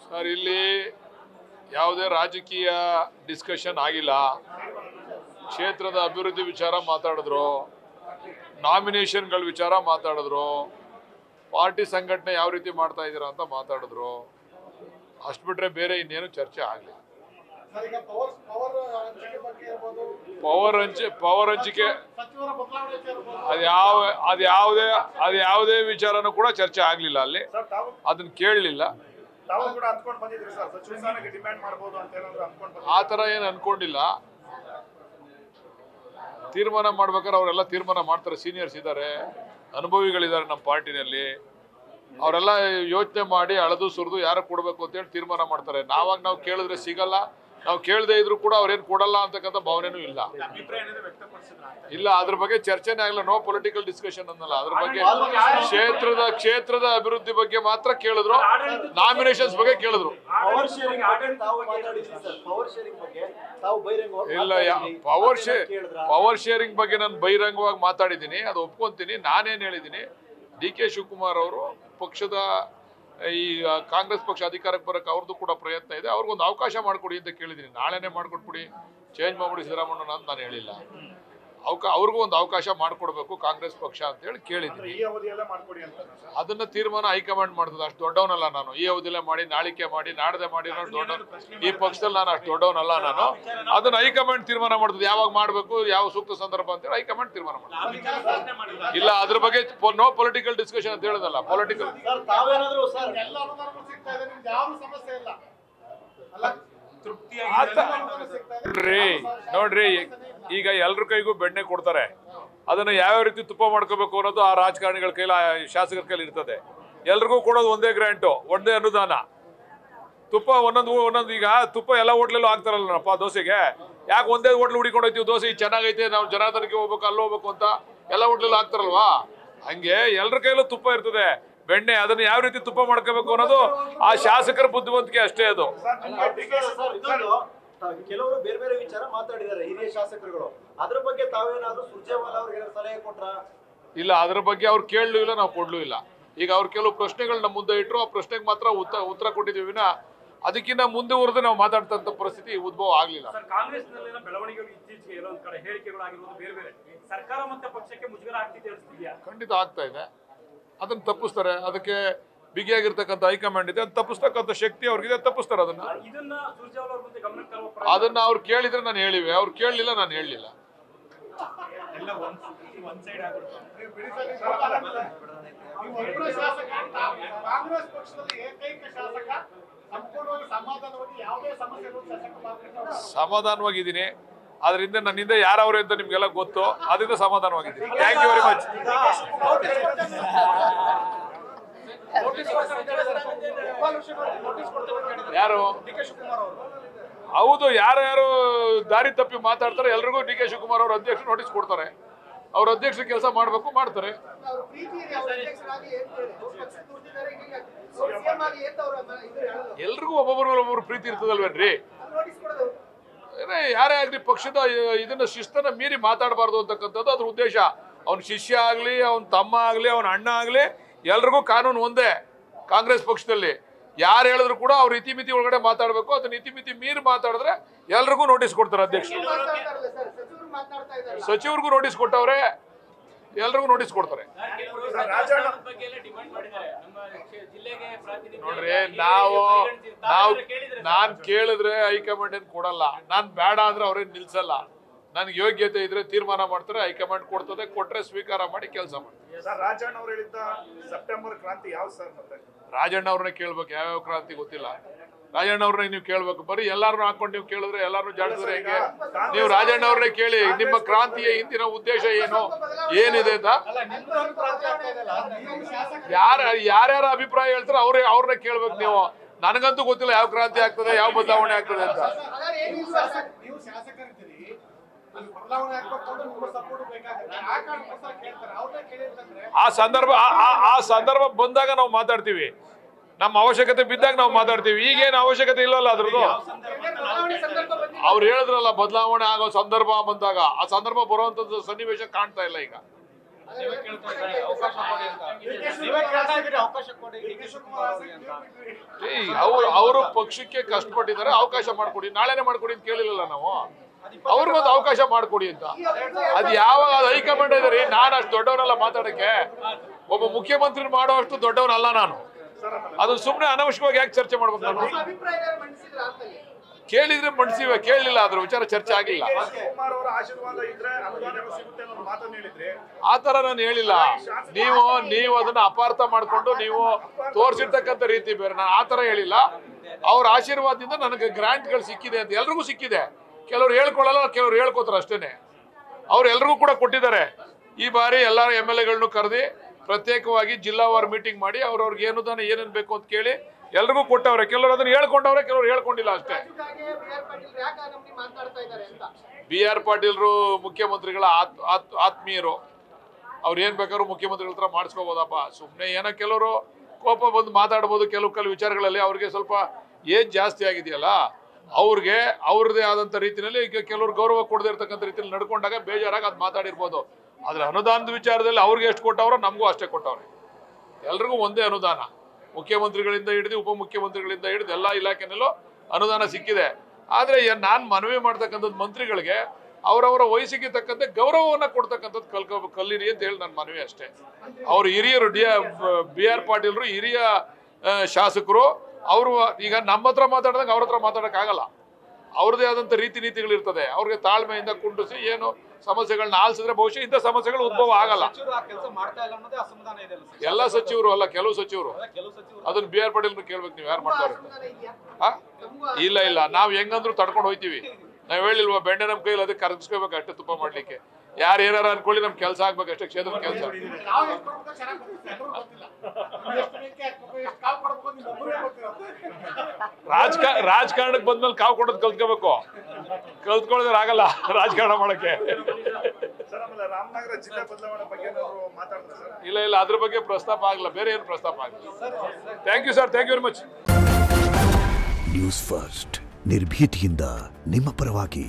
Sir ಇಲ್ಲಿ ಯಾವುದೇ ರಾಜಕೀಯ ಡಿಸ್ಕಷನ್ ಆಗಿಲ್ಲ. ಕ್ಷೇತ್ರದ ಅಭಿವೃದ್ಧಿ ವಿಚಾರ ಮಾತಾಡಿದ್ರು, ನಾಮಿನೇಷನ್ಗಳ ವಿಚಾರ ಮಾತಾಡಿದ್ರು, ಪಾರ್ಟಿ ಸಂಘಟನೆ ಯಾವ ರೀತಿ ಮಾಡ್ತಾ ಇದ್ದೀರಾ ಅಂತ ಮಾತಾಡಿದ್ರು. ಅಷ್ಟು ಬಿಟ್ರೆ ಬೇರೆ ಇನ್ನೇನು ಚರ್ಚೆ ಆಗಲಿಲ್ಲ. ಪವರ್ ಹಂಚಿಕೆ ಅದ್ಯಾವುದೇ ವಿಚಾರನೂ ಕೂಡ ಚರ್ಚೆ ಆಗಲಿಲ್ಲ. ಅಲ್ಲಿ ಅದನ್ನ ಕೇಳಲಿಲ್ಲ. ಆ ಥರ ಏನು ಅನ್ಕೊಂಡಿಲ್ಲ. ತೀರ್ಮಾನ ಮಾಡ್ಬೇಕಾದ್ರೆ ಅವರೆಲ್ಲ ತೀರ್ಮಾನ ಮಾಡ್ತಾರೆ. ಸೀನಿಯರ್ಸ್ ಇದ್ದಾರೆ, ಅನುಭವಿಗಳಿದ್ದಾರೆ ನಮ್ಮ ಪಾರ್ಟಿನಲ್ಲಿ. ಅವರೆಲ್ಲ ಯೋಚನೆ ಮಾಡಿ ಅಳದು ಸುರಿದು ಯಾರು ಕೊಡಬೇಕು ಅಂತೇಳಿ ತೀರ್ಮಾನ ಮಾಡ್ತಾರೆ. ನಾವು ಕೇಳಿದ್ರೆ ಸಿಗಲ್ಲ, ನಾವು ಕೇಳದೆ ಇದ್ರು ಕೂಡ ಅವ್ರೇನು ಕೊಡಲ್ಲ ಅಂತಕ್ಕಂಥ ಭಾವನೆನೂ ಇಲ್ಲ. ಅದ್ರ ಬಗ್ಗೆ ಚರ್ಚೆನೇ ಆಗಲ್ಲ. ನೋ ಪೊಲಿಟಿಕಲ್ ಡಿಸ್ಕಷನ್ ಅನ್ನಲ್ಲ. ಅದ್ರ ಬಗ್ಗೆ ಕ್ಷೇತ್ರದ ಅಭಿವೃದ್ಧಿ ಬಗ್ಗೆ ಮಾತ್ರ ಕೇಳಿದ್ರು, ನಾಮಿನೇಷನ್ಸ್ ಬಗ್ಗೆ ಕೇಳಿದ್ರು. ಇಲ್ಲ, ಪವರ್ ಶೇರಿಂಗ್ ಬಗ್ಗೆ ನಾನು ಬಹಿರಂಗವಾಗಿ ಮಾತಾಡಿದ್ದೀನಿ, ಅದು ಒಪ್ಕೊಂತೀನಿ. ನಾನೇನು ಹೇಳಿದ್ದೀನಿ, ಡಿ ಕೆ ಶಿವಕುಮಾರ್ ಅವರು ಪಕ್ಷದ ಈ ಕಾಂಗ್ರೆಸ್ ಪಕ್ಷ ಅಧಿಕಾರಕ್ಕೆ ಬರೋಕ್ಕೆ ಅವ್ರದ್ದು ಕೂಡ ಪ್ರಯತ್ನ ಇದೆ, ಅವ್ರಿಗೊಂದು ಅವಕಾಶ ಮಾಡಿಕೊಡಿ ಅಂತ ಕೇಳಿದ್ದೀನಿ. ನಾಳೆನೇ ಮಾಡಿಕೊಟ್ಬಿಡಿ, ಚೇಂಜ್ ಮಾಡ್ಬಿಡಿ ಸಿದ್ದರಾಮಯ್ಯನ ಅಂತ ನಾನು ಹೇಳಿಲ್ಲ. ಅವ್ರಿಗೂ ಒಂದು ಅವಕಾಶ ಮಾಡಿಕೊಡ್ಬೇಕು ಕಾಂಗ್ರೆಸ್ ಪಕ್ಷ ಅಂತ ಹೇಳಿ ಕೇಳಿದ್ದೀನಿ. ಅದನ್ನ ತೀರ್ಮಾನ ಹೈಕಮಾಂಡ್ ಮಾಡ್ತದೆ. ಅಷ್ಟು ದೊಡ್ಡವನಲ್ಲ ನಾನು. ಈ ಅವಧಿಯಲ್ಲೇ ಮಾಡಿ, ನಾಳಿಕೆ ಮಾಡಿ, ನಾಡದೆ ಮಾಡಿ ದೊಡ್ಡವನು ಈ ಪಕ್ಷದಲ್ಲಿ ನಾನು ಅಷ್ಟು ದೊಡ್ಡವನಲ್ಲ ನಾನು. ಅದನ್ನ ಹೈಕಮಾಂಡ್ ತೀರ್ಮಾನ ಮಾಡ್ತದೆ, ಯಾವಾಗ ಮಾಡಬೇಕು, ಯಾವ ಸೂಕ್ತ ಸಂದರ್ಭ ಅಂತೇಳಿ ಹೈಕಮಾಂಡ್ ತೀರ್ಮಾನ ಮಾಡ್ತದೆ. ಇಲ್ಲ, ಅದ್ರ ಬಗ್ಗೆ ನೋ ಪೊಲಿಟಿಕಲ್ ಡಿಸ್ಕಷನ್ ಅಂತ ಹೇಳೋದಲ್ಲ. ಪೊಲಿಟಿಕಲ್ ನೋಡ್ರಿ, ಈಗ ಎಲ್ರ ಕೈಗೂ ಬೆಣ್ಣೆ ಕೊಡ್ತಾರೆ. ಅದನ್ನ ಯಾವ್ಯಾವ ರೀತಿ ತುಪ್ಪ ಮಾಡ್ಕೋಬೇಕು ಅನ್ನೋದು ಆ ರಾಜಕಾರಣಿಗಳ ಕೈಲಿ, ಶಾಸಕರ ಕೈಲಿ ಇರ್ತದೆ. ಎಲ್ರಿಗೂ ಕೊಡೋದು ಒಂದೇ ಗ್ರಾಂಟು, ಒಂದೇ ಅನುದಾನ. ತುಪ್ಪ ಒಂದೊಂದು ಈಗ ತುಪ್ಪ ಎಲ್ಲ ಹೋಟ್ಲಲ್ಲೂ ಹಾಕ್ತಾರಲ್ಲಪ್ಪ ದೋಸೆಗೆ. ಯಾಕೆ ಒಂದೇ ಹೋಟ್ಲು ಹುಡಿಕೊಂಡು ಹೋಗ್ತೀವಿ, ದೋಸೆ ಚೆನ್ನಾಗೈತೆ, ನಾವು ಜನಾರ್ದನಕ್ಕೆ ಹೋಗ್ಬೇಕು, ಅಲ್ಲಿ ಹೋಗ್ಬೇಕು ಅಂತ ಎಲ್ಲ ಹೋಟ್ಲಲ್ಲೂ ಹಾಕ್ತಾರಲ್ವಾ? ಹಂಗೆ ಎಲ್ರ ಕೈಲೂ ತುಪ್ಪ ಇರ್ತದೆ, ಬೆಣ್ಣೆ. ಅದನ್ನ ಯಾವ ರೀತಿ ತುಪ್ಪ ಮಾಡ್ಕೋಬೇಕು ಅನ್ನೋದು ಆ ಶಾಸಕರ ಬುದ್ಧಿವಂತಿಕೆ ಅಷ್ಟೇ. ಅದು ಕೆಲವರು ಬೇರೆ ಬೇರೆ ವಿಚಾರ ಮಾತಾಡಿದ್ದಾರೆ ಹಿರಿಯ ಶಾಸಕರುಗಳು. ಅದ್ರ ಬಗ್ಗೆ ತಾವೇನಾದ್ರೂ ಸುರ್ಜೇವಾಲಾ ಅವರಿಗೆ ಸಲಹೆ ಕೊಟ್ರ? ಇಲ್ಲ, ಅದ್ರ ಬಗ್ಗೆ ಅವ್ರು ಕೇಳಲೂ ಇಲ್ಲ, ನಾವು ಕೊಡ್ಲೂ ಇಲ್ಲ. ಈಗ ಅವ್ರು ಕೆಲವು ಪ್ರಶ್ನೆಗಳು ನಮ್ಮ ಮುಂದೆ ಇಟ್ಟರು, ಆ ಪ್ರಶ್ನೆಗೆ ಮಾತ್ರ ಉತ್ತರ ಕೊಟ್ಟಿದ್ದೀವಿ ವಿನ ಅದಕ್ಕಿಂತ ಮುಂದುವರೆದು ನಾವು ಮಾತಾಡ್ತಂತ ಪರಿಸ್ಥಿತಿ ಉದ್ಭವ ಆಗ್ಲಿಲ್ಲ. ಕಾಂಗ್ರೆಸ್ನಲ್ಲಿನ ಬೆಳವಣಿಗೆಗಳು ಇತ್ತೀಚೆಗೆ ಎಲ್ಲೊಂದು ಕಡೆ ಹೇಳಿಕೆಗಳಾಗಿರುವುದು ಬೇರೆ ಬೇರೆ ಸರ್ಕಾರ ಮತ್ತೆ ಪಕ್ಷಕ್ಕೆ ಮುಜುಗರ ಆಗ್ತಿದೆ ಅನಿಸ್ತಿದೆಯಾ? ಖಂಡಿತ ಆಗ್ತಾ ಇದೆ. ಅದನ್ನ ತಪ್ಪಿಸ್ತಾರೆ. ಅದಕ್ಕೆ ಬಿಗಿಯಾಗಿರ್ತಕ್ಕಂಥ ಹೈಕಮಾಂಡ್ ಇದೆ, ಅದು ತಪ್ಪಿಸ್ತಕ್ಕಂಥ ಶಕ್ತಿ ಅವ್ರಿಗಿದೆ, ತಪ್ಪಿಸ್ತಾರೆ. ಅದನ್ನ ಅವ್ರು ಕೇಳಿದ್ರೆ ನಾನು ಹೇಳಿವೆ, ಅವ್ರು ಕೇಳಲಿಲ್ಲ, ನಾನು ಹೇಳಲಿಲ್ಲ. ಸಮಾಧಾನವಾಗಿದ್ದೀನಿ. ಅದರಿಂದ ನನ್ನಿಂದ ಯಾರವ್ರೆ ಅಂತ ನಿಮ್ಗೆಲ್ಲ ಗೊತ್ತು, ಅದರಿಂದ ಸಮಾಧಾನವಾಗಿದ್ದೀನಿ. Thank you very much. ಯಾರು? ಹೌದು, ಯಾರು ದಾರಿ ತಪ್ಪಿ ಮಾತಾಡ್ತಾರೆ ಎಲ್ರಿಗೂ ಡಿ ಕೆ ಶಿವಕುಮಾರ್ ಅವ್ರ ಅಧ್ಯಕ್ಷ ನೋಟಿಸ್ ಕೊಡ್ತಾರೆ. ಅವ್ರ ಅಧ್ಯಕ್ಷ ಕೆಲಸ ಮಾಡ್ಬೇಕು, ಮಾಡ್ತಾರೆ. ಎಲ್ರಿಗೂ ಒಬ್ಬೊಬ್ಬರು ಪ್ರೀತಿ ಇರ್ತದಲ್ವೇನ್ರಿ? ಯಾರೇ ಆಗ್ಲಿ ಪಕ್ಷದ ಇದನ್ನ ಶಿಸ್ತನ್ನ ಮೀರಿ ಮಾತಾಡಬಾರ್ದು ಅಂತಕ್ಕಂಥದ್ದು ಅದ್ರ ಉದ್ದೇಶ. ಅವ್ನ ಶಿಷ್ಯ ಆಗ್ಲಿ, ಅವನ ತಮ್ಮ ಆಗ್ಲಿ, ಅವನ ಅಣ್ಣ ಆಗ್ಲಿ, ಎಲ್ರಿಗೂ ಕಾನೂನು ಒಂದೇ ಕಾಂಗ್ರೆಸ್ ಪಕ್ಷದಲ್ಲಿ. ಯಾರು ಹೇಳಿದ್ರು ಕೂಡ ಅವ್ರ ಇತಿಮಿತಿ ಒಳಗಡೆ ಮಾತಾಡಬೇಕು. ಅದನ್ನ ಇತಿಮಿತಿ ಮೀರಿ ಮಾತಾಡಿದ್ರೆ ಎಲ್ರಿಗೂ ನೋಟಿಸ್ ಕೊಡ್ತಾರೆ ಅಧ್ಯಕ್ಷರು. ಸಚಿವರಿಗೂ ನೋಟಿಸ್ ಕೊಟ್ಟವ್ರೆ, ಎಲ್ರಿಗೂ ನೋಟಿಸ್ ಕೊಡ್ತಾರೆ. ನೋಡ್ರಿ, ನಾನ್ ಕೇಳಿದ್ರೆ ಹೈಕಮಾಂಡ್ ಏನ್ ಕೊಡಲ್ಲ. ನಾನ್ ಬೇಡ ಅಂದ್ರೆ ಅವ್ರೇನ್ ನಿಲ್ಸಲ್ಲ. ನನ್ಗೆ ಯೋಗ್ಯತೆ ಇದ್ರೆ ತೀರ್ಮಾನ ಮಾಡ್ತಾರೆ, ಹೈಕಮಾಂಡ್ ಕೊಡ್ತದೆ. ಕೊಟ್ರೆ ಸ್ವೀಕಾರ ಮಾಡಿ ಕೆಲಸ ಮಾಡ್ತಾರೆ. ರಾಜಣ್ಣ ಅವರು ಹೇಳಿದ್ದ ಸೆಪ್ಟೆಂಬರ್ ಕ್ರಾಂತಿ ಯಾವ ಸರ್? ಮತ್ತೆ ರಾಜಣ್ಣ ಅವ್ರನ್ನ ಕೇಳ್ಬೇಕು, ಯಾವ್ಯಾವ ಕ್ರಾಂತಿ ಗೊತ್ತಿಲ್ಲ. ರಾಜಣ್ಣ ಅವ್ರನ್ನ ನೀವು ಕೇಳ್ಬೇಕು. ಬರೀ ಎಲ್ಲಾರನ್ನೂ ಹಾಕೊಂಡು ನೀವು ಕೇಳಿದ್ರೆ ಎಲ್ಲಾರು ಜಾಡಿಸಿದ್ರೆ ಹೆಂಗೆ? ನೀವು ರಾಜಣ್ಣ ಅವ್ರನ್ನೇ ಕೇಳಿ, ನಿಮ್ಮ ಕ್ರಾಂತಿಯ ಹಿಂದಿನ ಉದ್ದೇಶ ಏನು, ಏನಿದೆ ಅಂತ. ಯಾರ್ಯಾರ ಅಭಿಪ್ರಾಯ ಹೇಳ್ತಾರೆ ಅವ್ರನ್ನ ಕೇಳ್ಬೇಕು ನೀವು. ನನಗಂತೂ ಗೊತ್ತಿಲ್ಲ ಯಾವ ಕ್ರಾಂತಿ ಆಗ್ತದೆ, ಯಾವ ಬದಲಾವಣೆ ಆಗ್ತದೆ ಅಂತ. ಆ ಸಂದರ್ಭ ಬಂದಾಗ ನಾವು ಮಾತಾಡ್ತೀವಿ, ನಮ್ಮ ಅವಶ್ಯಕತೆ ಬಿದ್ದಾಗ ನಾವು ಮಾತಾಡ್ತೀವಿ. ಈಗೇನು ಅವಶ್ಯಕತೆ ಇಲ್ಲಲ್ಲ ಅದ್ರದ್ದು. ಅವ್ರು ಹೇಳಿದ್ರಲ್ಲ ಬದಲಾವಣೆ ಆಗೋ ಸಂದರ್ಭ ಬಂದಾಗ, ಆ ಸಂದರ್ಭ ಬರುವಂತದ್ದು ಸನ್ನಿವೇಶ ಕಾಣ್ತಾ ಇಲ್ಲ ಈಗ. ಅವರು ಪಕ್ಷಕ್ಕೆ ಕಷ್ಟಪಟ್ಟಿದ್ದಾರೆ, ಅವಕಾಶ ಮಾಡ್ಕೊಡಿ, ನಾಳೆನೆ ಮಾಡ್ಕೊಡಿ ಅಂತ ಕೇಳಿಲ್ಲ ನಾವು. ಅವ್ರಿಗೊಂದು ಅವಕಾಶ ಮಾಡ್ಕೊಡಿ ಅಂತ. ಅದು ಯಾವಾಗ ಅದು ಹೈಕಮಾಂಡ್ ಇದ್ದಾರೆ. ನಾನು ಅಷ್ಟು ದೊಡ್ಡವನಲ್ಲ ಮಾತಾಡಕ್ಕೆ, ಒಬ್ಬ ಮುಖ್ಯಮಂತ್ರಿ ಮಾಡೋ ಅಷ್ಟು ದೊಡ್ಡವನಲ್ಲ ನಾನು. ಅದು ಸುಮ್ಮನೆ ಅನವಶ್ಯಕವಾಗಿ ಯಾಕೆ ಚರ್ಚೆ ಮಾಡ್ಬೇಕು ನಾನು? ಕೇಳಿದ್ರೆ ಮಂಡಿಸಿವೆ, ಕೇಳಲಿಲ್ಲ, ಅದ್ರ ವಿಚಾರ ಚರ್ಚೆ ಆಗಿಲ್ಲ. ಆ ತರ ನಾನು ಹೇಳಿಲ್ಲ. ನೀವು ಅದನ್ನ ಅಪಾರ್ಥ ಮಾಡ್ಕೊಂಡು ನೀವು ತೋರಿಸಿರ್ತಕ್ಕಂಥ ರೀತಿ ಬೇರೆ. ನಾನು ಆ ತರ ಹೇಳಿಲ್ಲ. ಅವ್ರ ಆಶೀರ್ವಾದದಿಂದ ನನಗೆ ಗ್ರಾಂಟ್ಗಳು ಸಿಕ್ಕಿದೆ ಅಂತ ಎಲ್ರಿಗೂ ಸಿಕ್ಕಿದೆ. ಕೆಲವ್ರು ಹೇಳ್ಕೊಳ್ಳಲ್ಲ, ಕೆಲವ್ರು ಹೇಳ್ಕೋತಾರೆ ಅಷ್ಟೇನೆ. ಅವ್ರು ಎಲ್ರಿಗೂ ಕೂಡ ಕೊಟ್ಟಿದ್ದಾರೆ. ಈ ಬಾರಿ ಎಲ್ಲ MLA ಗಳನ್ನೂ ಕರೆದಿ ಪ್ರತ್ಯೇಕವಾಗಿ ಜಿಲ್ಲಾವಾರು ಮೀಟಿಂಗ್ ಮಾಡಿ ಅವ್ರವ್ರಿಗೆ ಅನುದಾನ ಏನೇನು ಬೇಕು ಅಂತ ಕೇಳಿ ಎಲ್ರಿಗೂ ಕೊಟ್ಟವ್ರೆ. ಕೆಲವರು ಅದನ್ನ ಹೇಳ್ಕೊಂಡವ್ರೆ, ಕೆಲವರು ಹೇಳ್ಕೊಂಡಿಲ್ಲ ಅಷ್ಟೇ. BR ಪಾಟೀಲ್ರು ಮುಖ್ಯಮಂತ್ರಿಗಳ ಆತ್ಮೀಯರು. ಅವ್ರು ಏನ್ ಬೇಕಾದ್ರೂ ಮುಖ್ಯಮಂತ್ರಿಗಳ ಹತ್ರ ಮಾಡಿಸ್ಕೋಬೋದಪ್ಪ. ಸುಮ್ಮನೆ ಏನೋ ಕೆಲವರು ಕೋಪ ಬಂದು ಮಾತಾಡ್ಬೋದು ಕೆಲವು ವಿಚಾರಗಳಲ್ಲಿ. ಅವ್ರಿಗೆ ಸ್ವಲ್ಪ ಏಜ್ ಜಾಸ್ತಿ ಆಗಿದೆಯಲ್ಲ, ಅವ್ರಿಗೆ ಅವ್ರದೇ ಆದಂಥ ರೀತಿಯಲ್ಲಿ ಈಗ ಕೆಲವರು ಗೌರವ ಕೊಡದೇ ಇರ್ತಕ್ಕಂಥ ರೀತಿಯಲ್ಲಿ ನಡ್ಕೊಂಡಾಗ ಬೇಜಾರಾಗಿ ಅದು ಮಾತಾಡಿರ್ಬೋದು. ಆದ್ರೆ ಅನುದಾನದ ವಿಚಾರದಲ್ಲಿ ಅವ್ರಿಗೆ ಎಷ್ಟು ಕೊಟ್ಟವ್ರೋ ನಮಗೂ ಅಷ್ಟೇ ಕೊಟ್ಟವ್ರೆ. ಎಲ್ರಿಗೂ ಒಂದೇ ಅನುದಾನ, ಮುಖ್ಯಮಂತ್ರಿಗಳಿಂದ ಹಿಡಿದು ಉಪಮುಖ್ಯಮಂತ್ರಿಗಳಿಂದ ಹಿಡಿದು ಎಲ್ಲ ಇಲಾಖೆನಲ್ಲೂ ಅನುದಾನ ಸಿಕ್ಕಿದೆ. ಆದರೆ ನಾನು ಮನವಿ ಮಾಡ್ತಕ್ಕಂಥದ್ದು ಮಂತ್ರಿಗಳಿಗೆ ಅವರವರ ವಯಸ್ಸಿಗೆ ತಕ್ಕಂತೆ ಗೌರವವನ್ನು ಕೊಡ್ತಕ್ಕಂಥದ್ದು ಕಲೀರಿ ಅಂತ ಹೇಳಿ ನನ್ನ ಮನವಿ ಅಷ್ಟೇ. ಅವರು ಹಿರಿಯರು BR ಪಾಟೀಲ್ರು ಹಿರಿಯ ಶಾಸಕರು. ಅವರು ಈಗ ನಮ್ಮ ಹತ್ರ ಮಾತಾಡಿದಾಗ ಅವ್ರ ಹತ್ರ ಮಾತಾಡೋಕ್ಕಾಗಲ್ಲ. ಅವ್ರದೇ ಆದಂಥ ರೀತಿ ನೀತಿಗಳಿರ್ತದೆ. ಅವ್ರಿಗೆ ತಾಳ್ಮೆಯಿಂದ ಕುಂಡಿಸಿ ಏನು ಸಮಸ್ಯೆಗಳನ್ನ ಆಲಿಸಿದ್ರೆ ಬಹುಶಃ ಇಂಥ ಸಮಸ್ಯೆಗಳು ಉದ್ಭವ ಆಗಲ್ಲ. ಎಲ್ಲ ಸಚಿವರು ಅಲ್ಲ, ಕೆಲವು ಸಚಿವರು. ಅದನ್ನ BR ಪಾಟೀಲ್ ಕೇಳ್ಬೇಕು, ನೀವು ಯಾರು ಮಾಡ್ತಾರೆ? ಇಲ್ಲ, ನಾವು ಹೆಂಗಂದ್ರು ತಡ್ಕೊಂಡು ಹೋಯ್ತೀವಿ. ನಾವ್ ಹೇಳಿಲ್ವಾ, ಬೆಂಡೆ ನಮ್ ಕೈಲಿ ಅದಕ್ಕೆ ಕರ್ಗಿಸ್ಕೋಬೇಕು ಅಷ್ಟೇ, ತುಪ್ಪ ಮಾಡ್ಲಿಕ್ಕೆ. ಯಾರು ಏನಾರ ಅನ್ಕೊಳ್ಳಿ, ನಮ್ ಕೆಲಸ ಆಗ್ಬೇಕು ಅಷ್ಟೇ, ಕ್ಷೇತ್ರದ ಕೆಲಸ. ರಾಜಕಾರಣಕ್ಕೆ ಬಂದ್ಮೇಲೆ ಕಾವು ಕೊಡೋದು ಕಲ್ತ್ಕೋಬೇಕು. ಕಲ್ತ್ಕೊಳ್ಳೋದ್ರ ಆಗಲ್ಲ ರಾಜಕಾರಣ ಮಾಡಕ್ಕೆ. ಇಲ್ಲ, ಅದ್ರ ಬಗ್ಗೆ ಪ್ರಸ್ತಾಪ ಆಗಲ್ಲ, ಬೇರೆ ಏನು ಪ್ರಸ್ತಾಪ ಆಗಲ್ಲ. Thank you sir, thank you very much. News first ನಿರ್ಭೀತಿಯಿಂದ ನಿಮ್ಮ ಪರವಾಗಿ.